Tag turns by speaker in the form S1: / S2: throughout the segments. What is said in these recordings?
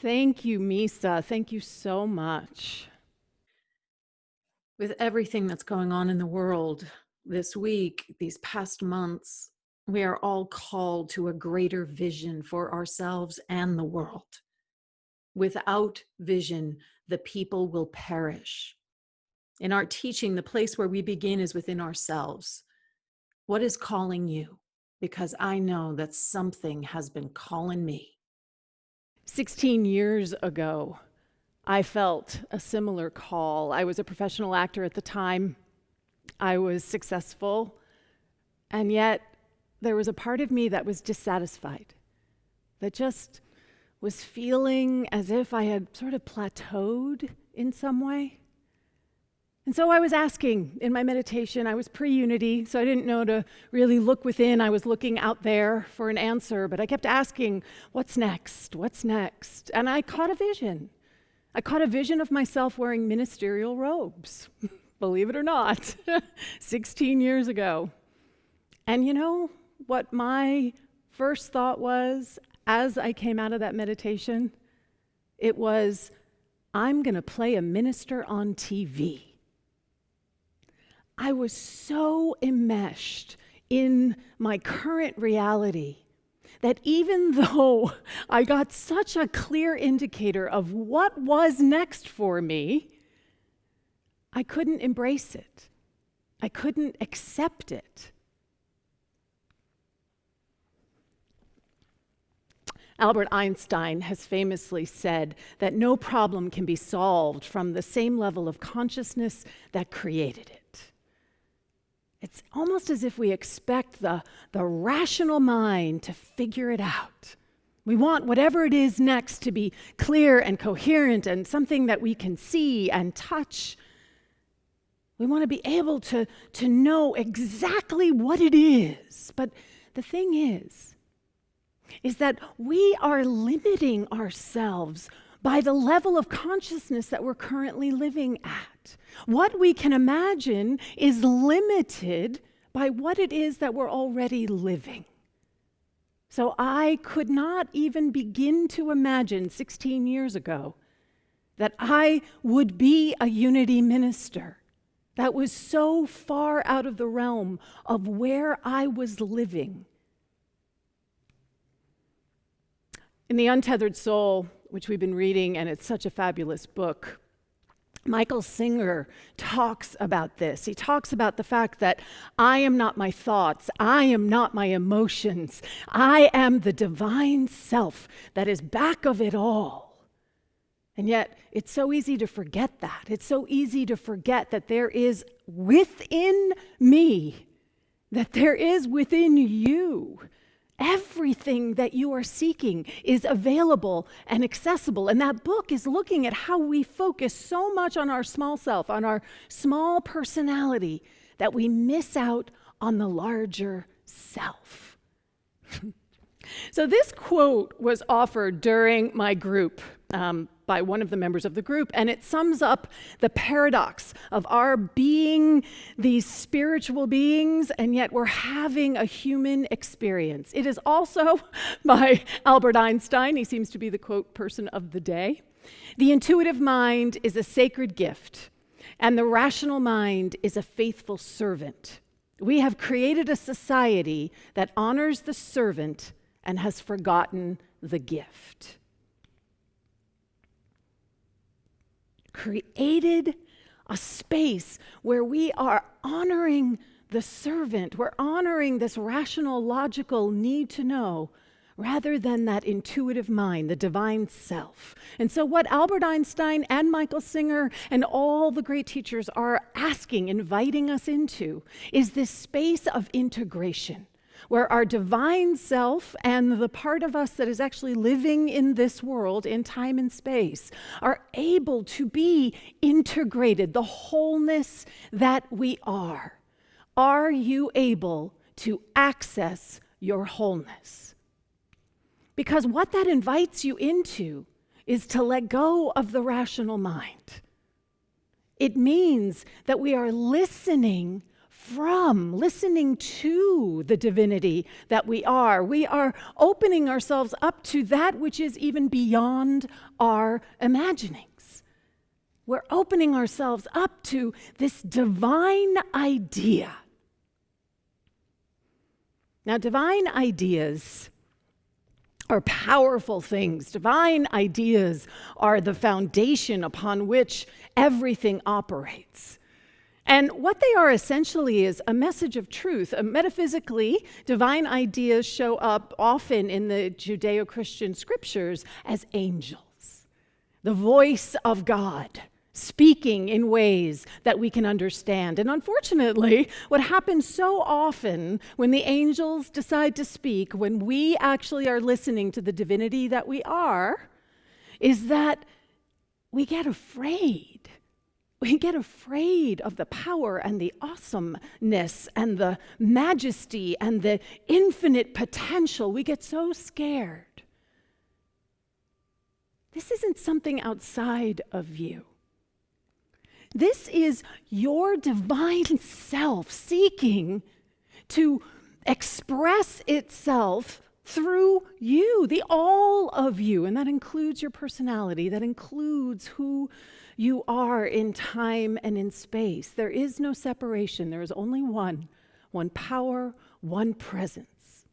S1: Thank you, Misa. Thank you so much. With everything that's going on in the world this week, these past months, we are all called to a greater vision for ourselves and the world. Without vision, the people will perish. In our teaching, the place where we begin is within ourselves. What is calling you? Because I know that something has been calling me. 16 years ago, I felt a similar call. I was a professional actor at the time. I was successful, and yet there was a part of me that was dissatisfied, that just was feeling as if I had sort of plateaued in some way. And so I was asking in my meditation. I was pre-unity, so I didn't know to really look within. I was looking out there for an answer, but I kept asking, what's next? What's next? And I caught a vision. I caught a vision of myself wearing ministerial robes, believe it or not, 16 years ago. And you know what my first thought was as I came out of that meditation? It was, I'm going to play a minister on TV. I was so enmeshed in my current reality that even though I got such a clear indicator of what was next for me, I couldn't embrace it. I couldn't accept it. Albert Einstein has famously said that no problem can be solved from the same level of consciousness that created it. It's almost as if we expect the rational mind to figure it out. We want whatever it is next to be clear and coherent and something that we can see and touch. We want to be able to know exactly what it is. But the thing is that we are limiting ourselves by the level of consciousness that we're currently living at. What we can imagine is limited by what it is that we're already living. So I could not even begin to imagine 16 years ago that I would be a unity minister. That was so far out of the realm of where I was living. In The Untethered Soul, which we've been reading, and it's such a fabulous book, Michael Singer talks about this. He talks about the fact that I am not my thoughts, I am not my emotions, I am the divine self that is back of it all. And yet, it's so easy to forget that. It's so easy to forget that there is within me, that there is within you. Everything that you are seeking is available and accessible. And that book is looking at how we focus so much on our small self, on our small personality, that we miss out on the larger self. So this quote was offered during my group by one of the members of the group, and it sums up the paradox of our being these spiritual beings, and yet we're having a human experience. It is also by Albert Einstein. He seems to be the quote person of the day. The intuitive mind is a sacred gift, and the rational mind is a faithful servant. We have created a society that honors the servant and has forgotten the gift. Created a space where we are honoring the servant. We're honoring this rational, logical need to know rather than that intuitive mind, the divine self. And so what Albert Einstein and Michael Singer and all the great teachers are asking, inviting us into, is this space of integration, where our divine self and the part of us that is actually living in this world, in time and space, are able to be integrated, the wholeness that we are. Are you able to access your wholeness? Because what that invites you into is to let go of the rational mind. It means that we are listening from, listening to the divinity that we are. We are opening ourselves up to that which is even beyond our imaginings. We're opening ourselves up to this divine idea. Now, divine ideas are powerful things. Divine ideas are the foundation upon which everything operates. And what they are essentially is a message of truth. Metaphysically, divine ideas show up often in the Judeo-Christian scriptures as angels, the voice of God, speaking in ways that we can understand. And unfortunately, what happens so often when the angels decide to speak, when we actually are listening to the divinity that we are, is that we get afraid. We get afraid of the power and the awesomeness and the majesty and the infinite potential. We get so scared. This isn't something outside of you. This is your divine self seeking to express itself through you, the all of you. And that includes your personality. That includes who you are in time and in space. There is no separation. There is only one power, one presence.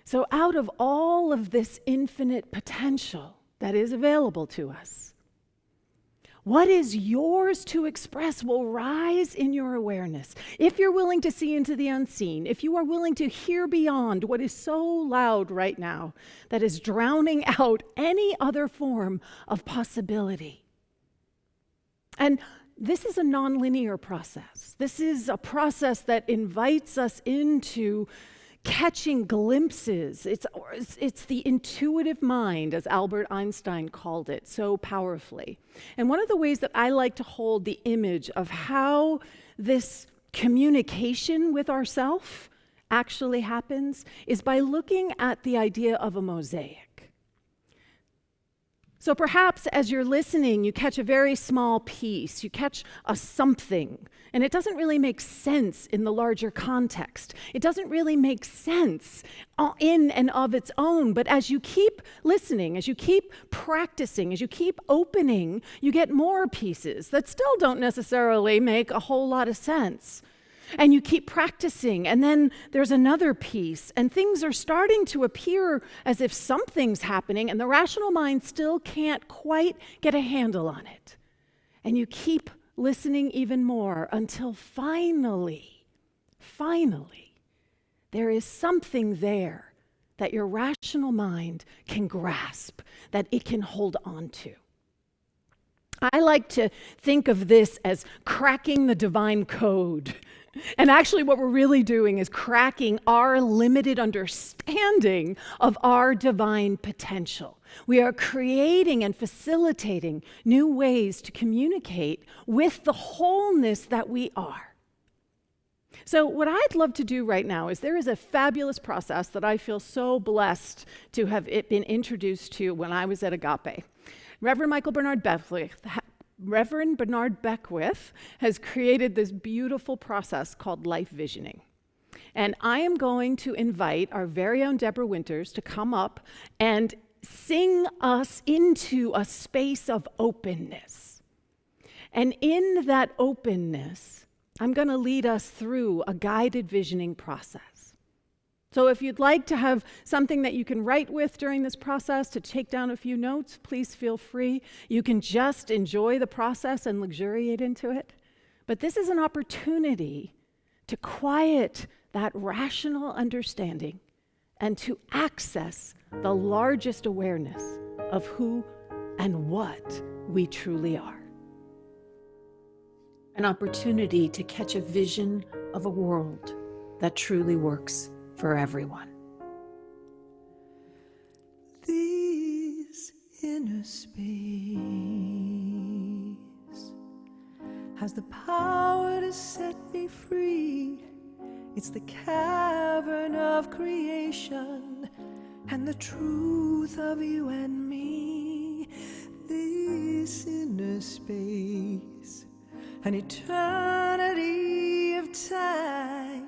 S1: So out of all of this infinite potential that is available to us, what is yours to express will rise in your awareness. If you're willing to see into the unseen, if you are willing to hear beyond what is so loud right now that is drowning out any other form of possibility. And this is a nonlinear process. This is a process that invites us into catching glimpses. It's the intuitive mind, as Albert Einstein called it so powerfully. And one of the ways that I like to hold the image of how this communication with ourself actually happens is by looking at the idea of a mosaic. So perhaps as you're listening, you catch a very small piece, you catch a something, and it doesn't really make sense in the larger context. It doesn't really make sense in and of its own, but as you keep listening, as you keep practicing, as you keep opening, you get more pieces that still don't necessarily make a whole lot of sense. And you keep practicing, and then there's another piece, and things are starting to appear as if something's happening, and the rational mind still can't quite get a handle on it. And you keep listening even more until finally, there is something there that your rational mind can grasp, that it can hold on to. I like to think of this as cracking the divine code. And actually what we're really doing is cracking our limited understanding of our divine potential. We are creating and facilitating new ways to communicate with the wholeness that we are. So what I'd love to do right now is there is a fabulous process that I feel so blessed to have it been introduced to when I was at Agape. Reverend Bernard Beckwith has created this beautiful process called life visioning. And I am going to invite our very own Deborah Winters to come up and sing us into a space of openness. And in that openness, I'm going to lead us through a guided visioning process. So if you'd like to have something that you can write with during this process to take down a few notes, please feel free. You can just enjoy the process and luxuriate into it. But this is an opportunity to quiet that rational understanding and to access the largest awareness of who and what we truly are. An opportunity to catch a vision of a world that truly works for everyone.
S2: This inner space has the power to set me free. It's the cavern of creation and the truth of you and me. This inner space an eternity of time.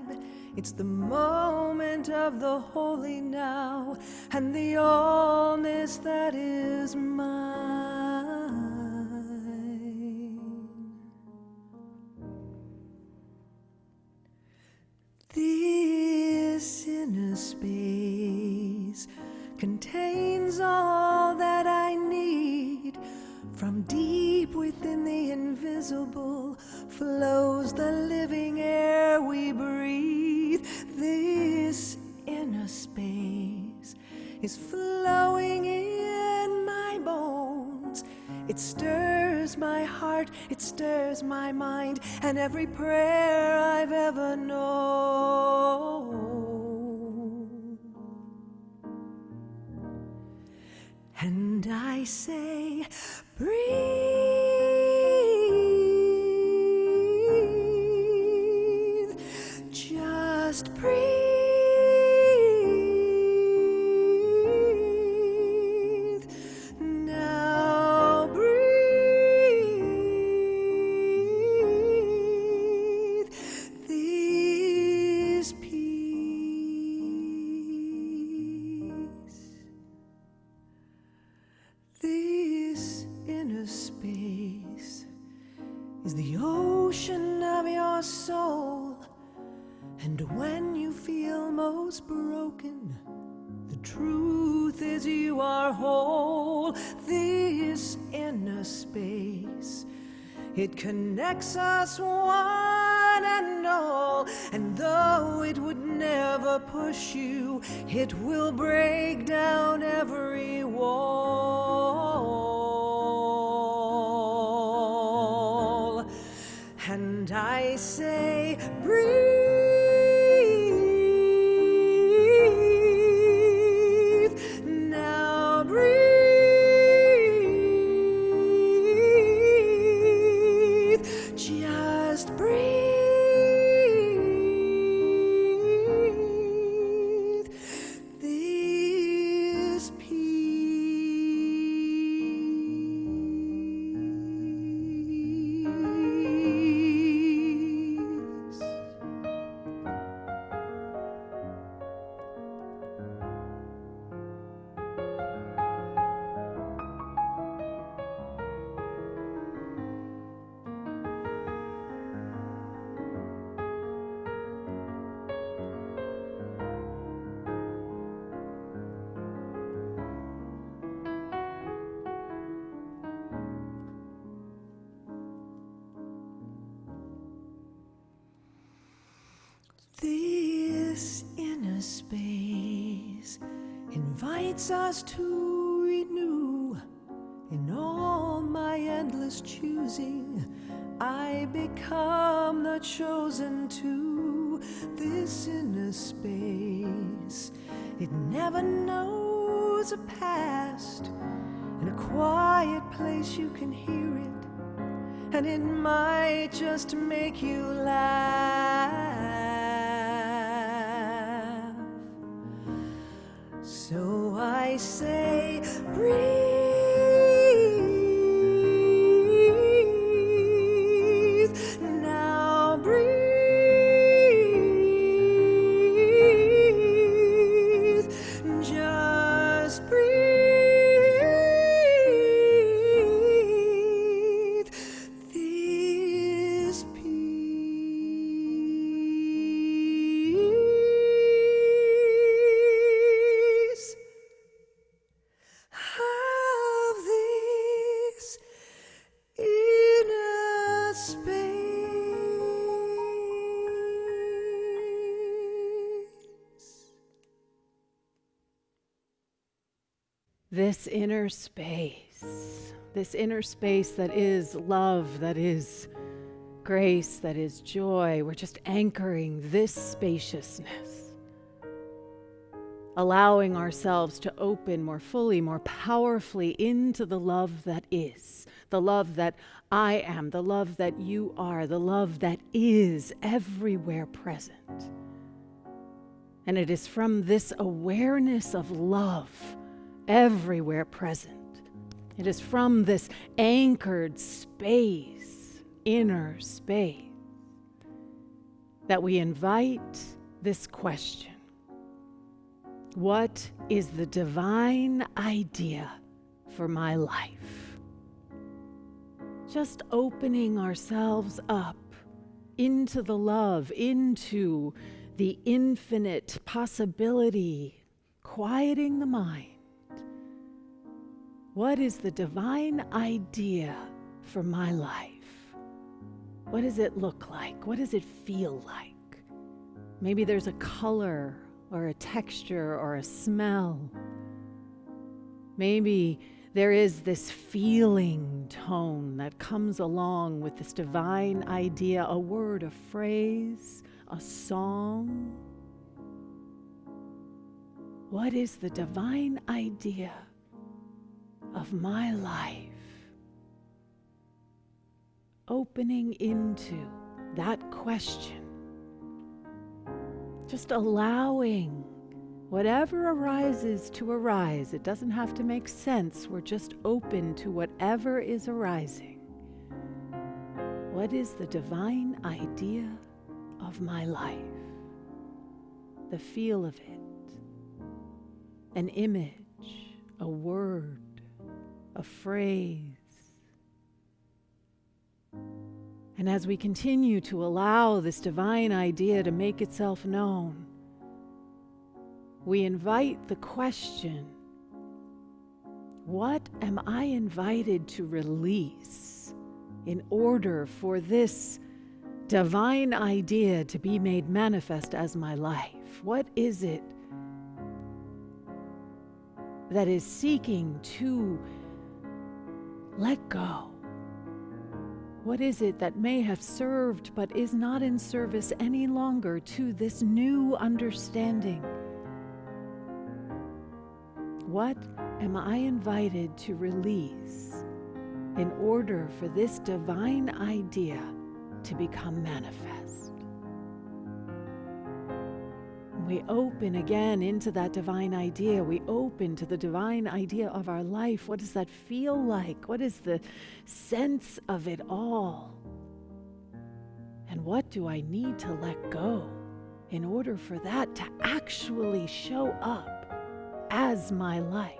S2: It's the moment of the holy now, and the allness that is mine. This inner space contains all that I need. From deep within the invisible flows the living air we breathe. This inner space is flowing in my bones. It stirs my heart, it stirs my mind, and every prayer I've ever known. And I say, breathe, just breathe. Now breathe this peace. This inner space is the ocean of your soul. And when you feel most broken, the truth is you are whole. This inner space, it connects us one and all. And though it would never push you, it will break down every wall. And I say, breathe, now breathe, just breathe this peace. This inner space invites us to renew. In all my endless choosing, I become the chosen two. This inner space, it never knows a past. In a quiet place you can hear it, and it might just make you laugh. So I say, breathe, now breathe, just breathe this peace of this inner space.
S1: This inner space that is love, that is grace, that is joy. We're just anchoring this spaciousness, allowing ourselves to open more fully, more powerfully into the love that is, the love that I am, the love that you are, the love that is everywhere present. And it is from this awareness of love everywhere present, it is from this anchored space inner space, that we invite this question: what is the divine idea for my life? Just opening ourselves up into the love, into the infinite possibility, quieting the mind. What is the divine idea for my life? What does it look like? What does it feel like? Maybe there's a color or a texture or a smell. Maybe there is this feeling tone that comes along with this divine idea, a word, a phrase, a song. What is the divine idea of my life? Opening into that question. Just allowing whatever arises to arise. It doesn't have to make sense. We're just open to whatever is arising. What is the divine idea of my life? The feel of it. An image, a word, a phrase. And as we continue to allow this divine idea to make itself known, we invite the question: what am I invited to release in order for this divine idea to be made manifest as my life? What is it that is seeking to let go? What is it that may have served but is not in service any longer to this new understanding? What am I invited to release in order for this divine idea to become manifest? We open again into that divine idea. We open to the divine idea of our life. What does that feel like? What is the sense of it all? And what do I need to let go in order for that to actually show up as my life?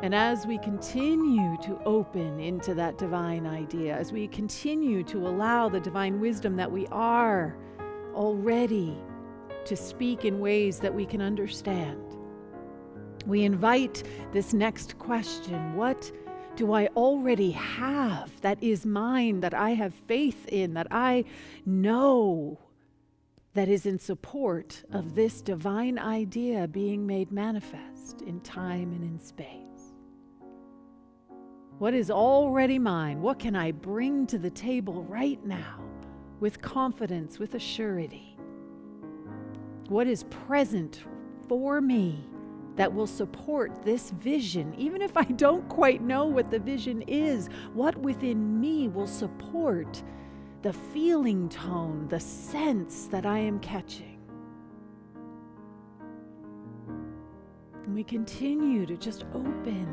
S1: And as we continue to open into that divine idea, as we continue to allow the divine wisdom that we are already to speak in ways that we can understand, we invite this next question: what do I already have that is mine, that I have faith in, that I know that is in support of this divine idea being made manifest in time and in space? What is already mine? What can I bring to the table right now with confidence, with a surety? What is present for me that will support this vision? Even if I don't quite know what the vision is, what within me will support the feeling tone, the sense that I am catching? And we continue to just open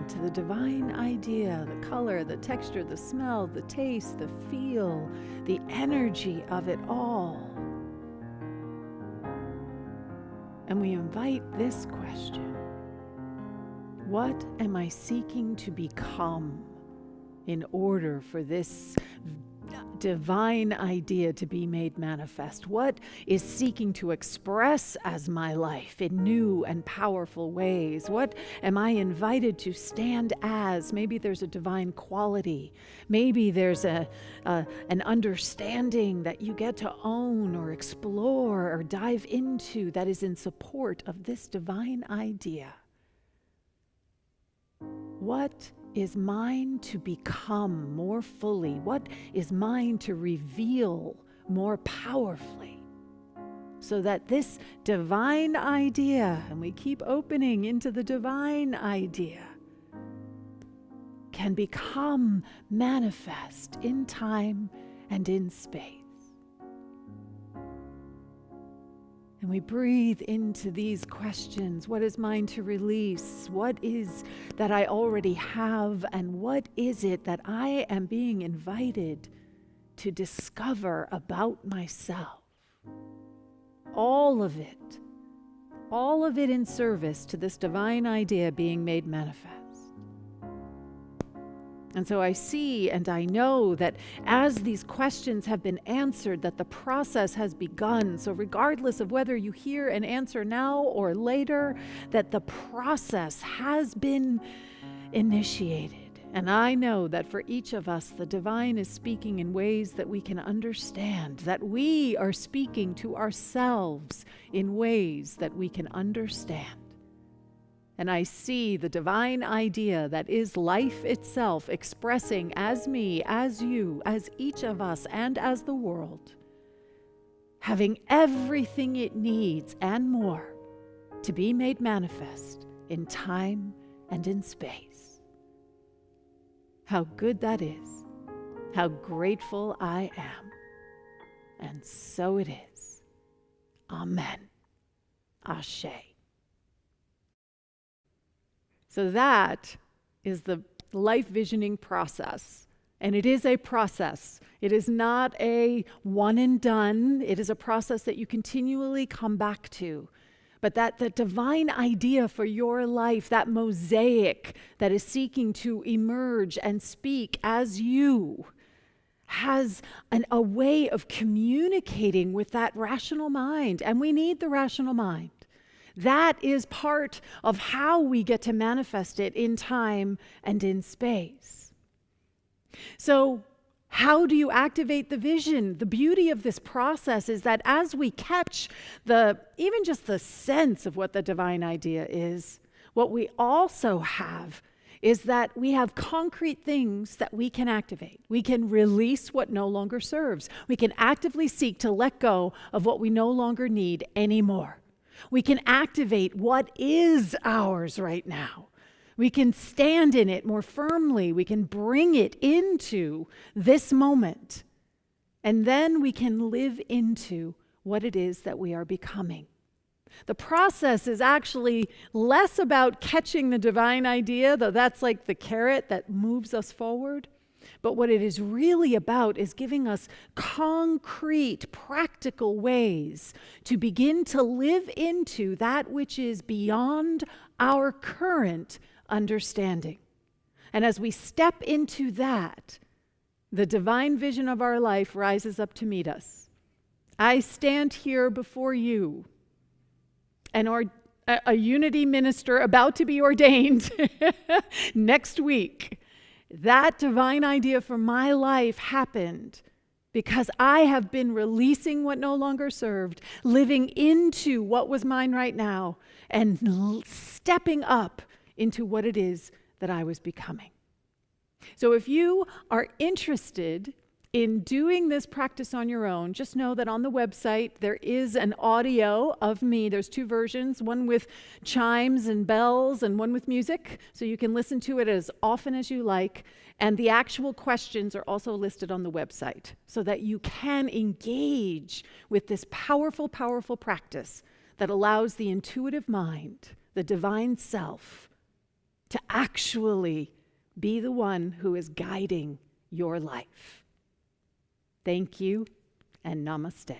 S1: to the divine idea, the color, the texture, the smell, the taste, the feel, the energy of it all. And we invite this question: what am I seeking to become in order for this divine idea to be made manifest? What is seeking to express as my life in new and powerful ways? What am I invited to stand as? Maybe there's a divine quality. Maybe there's an understanding that you get to own or explore or dive into that is in support of this divine idea. What is mine to become more fully? What is mine to reveal more powerfully? So that this divine idea, and we keep opening into the divine idea, can become manifest in time and in space. And we breathe into these questions. What is mine to release? What is that I already have? And what is it that I am being invited to discover about myself? All of it in service to this divine idea being made manifest. And so I see and I know that as these questions have been answered, that the process has begun. So regardless of whether you hear an answer now or later, that the process has been initiated. And I know that for each of us, the divine is speaking in ways that we can understand, that we are speaking to ourselves in ways that we can understand. And I see the divine idea that is life itself expressing as me, as you, as each of us, and as the world, having everything it needs and more to be made manifest in time and in space. How good that is. How grateful I am. And so it is. Amen. Ashe. So that is the life visioning process. And it is a process. It is not a one and done. It is a process that you continually come back to. But that the divine idea for your life, that mosaic that is seeking to emerge and speak as you, has a way of communicating with that rational mind. And we need the rational mind. That is part of how we get to manifest it in time and in space. So, how do you activate the vision? The beauty of this process is that as we catch even just the sense of what the divine idea is, what we also have is that we have concrete things that we can activate. We can release what no longer serves. We can actively seek to let go of what we no longer need anymore. We can activate what is ours right now. We can stand in it more firmly. We can bring it into this moment. And then we can live into what it is that we are becoming. The process is actually less about catching the divine idea, though that's like the carrot that moves us forward. But what it is really about is giving us concrete, practical ways to begin to live into that which is beyond our current understanding. And as we step into that, the divine vision of our life rises up to meet us. I stand here before you, a unity minister about to be ordained next week. That divine idea for my life happened because I have been releasing what no longer served, living into what was mine right now, and stepping up into what it is that I was becoming. So if you are interested in doing this practice on your own, just know that on the website there is an audio of me. There's 2 versions, one with chimes and bells and one with music, so you can listen to it as often as you like. And the actual questions are also listed on the website so that you can engage with this powerful, powerful practice that allows the intuitive mind, the divine self, to actually be the one who is guiding your life. Thank you, and namaste.